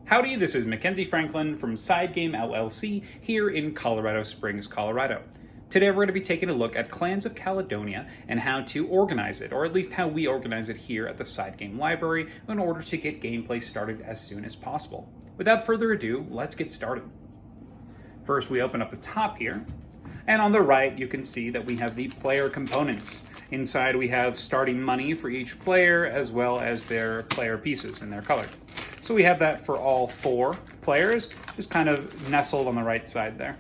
Howdy, this is Mackenzie Franklin from SideGameLLC here in Colorado Springs, Colorado. Today we're going to be taking a look at Clans of Caledonia and how to organize it, or at least how we organize it here at the Side Game Library in order to get gameplay started as soon as possible. Without further ado, let's get started. First, we open up the top here, and on the right you can see that we have the player components. Inside we have starting money for each player as well as their player pieces and their color. So we have that for all 4 players, just kind of nestled on the right side there.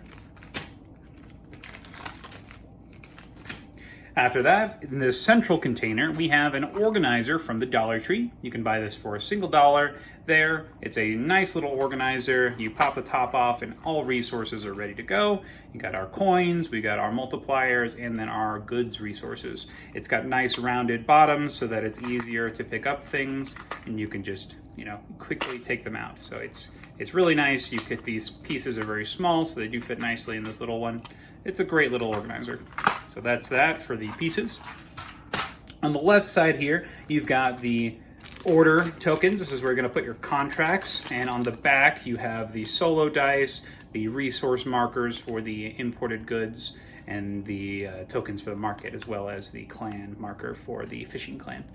After that, in this central container, we have an organizer from the Dollar Tree. You can buy this for a single $1 there. It's a nice little organizer. You pop the top off and all resources are ready to go. You got our coins, we got our multipliers, and then our goods resources. It's got nice rounded bottoms so that it's easier to pick up things and you can just, quickly take them out. So it's really nice. These pieces are very small, so they do fit nicely in this little one. It's a great little organizer. So that's that for the pieces. On the left side here, you've got the order tokens. This is where you're going to put your contracts. And on the back, you have the solo dice, the resource markers for the imported goods, and the tokens for the market, as well as the clan marker for the fishing clan.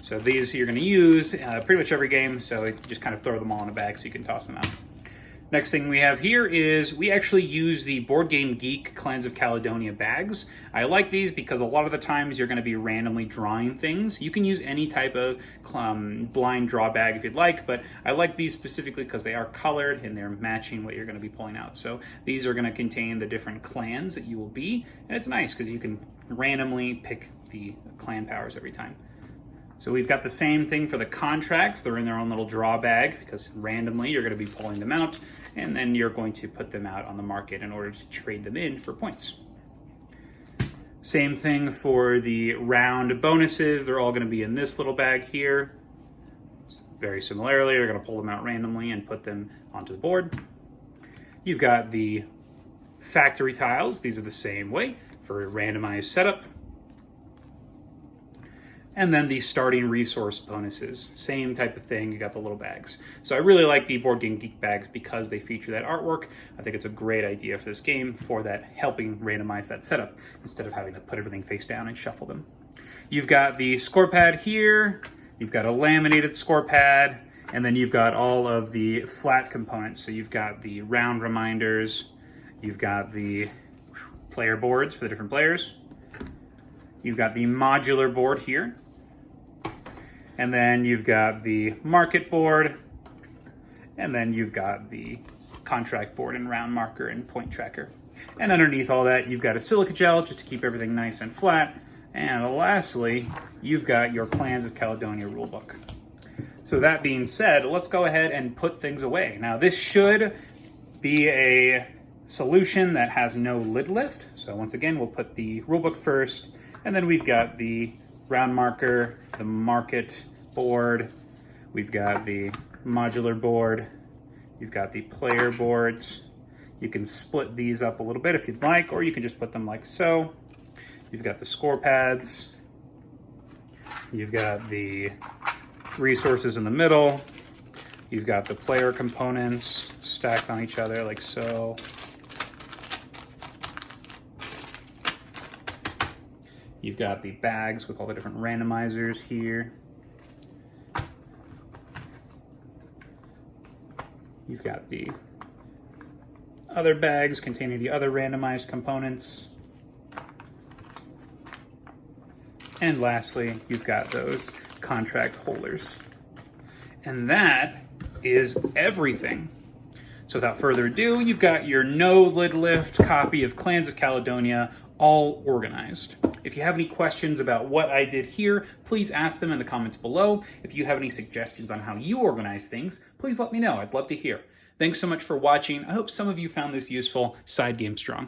So these you're going to use pretty much every game, so you just kind of throw them all in a bag so you can toss them out. Next thing we have here is we actually use the Board Game Geek Clans of Caledonia bags. I like these because a lot of the times you're going to be randomly drawing things. You can use any type of blind draw bag if you'd like, but I like these specifically because they are colored and they're matching what you're going to be pulling out. So these are going to contain the different clans that you will be, and it's nice because you can randomly pick the clan powers every time. So we've got the same thing for the contracts. They're in their own little draw bag because randomly you're going to be pulling them out, and then you're going to put them out on the market in order to trade them in for points. Same thing for the round bonuses. They're all going to be in this little bag here. Very similarly, you're going to pull them out randomly and put them onto the board. You've got the factory tiles. These are the same way for a randomized setup. And then the starting resource bonuses, same type of thing, you got the little bags. So I really like the Board Game Geek bags because they feature that artwork. I think it's a great idea for this game for that, helping randomize that setup instead of having to put everything face down and shuffle them. You've got the score pad here, you've got a laminated score pad, and then you've got all of the flat components. So you've got the round reminders, you've got the player boards for the different players, you've got the modular board here, and then you've got the market board, and then you've got the contract board and round marker and point tracker. And underneath all that, you've got a silica gel just to keep everything nice and flat. And lastly, you've got your Clans of Caledonia rulebook. So that being said, let's go ahead and put things away. Now this should be a solution that has no lid lift. So once again, we'll put the rulebook first, and then we've got the round marker, the market board, we've got the modular board, you've got the player boards. You can split these up a little bit if you'd like, or you can just put them like so. You've got the score pads, you've got the resources in the middle, you've got the player components stacked on each other like so. You've got the bags with all the different randomizers here. You've got the other bags containing the other randomized components. And lastly, you've got those contract holders. And that is everything. So without further ado, you've got your no lid lift copy of Clans of Caledonia all organized. If you have any questions about what I did here, please ask them in the comments below. If you have any suggestions on how you organize things, please let me know. I'd love to hear. Thanks so much for watching. I hope some of you found this useful. Side Game Strong.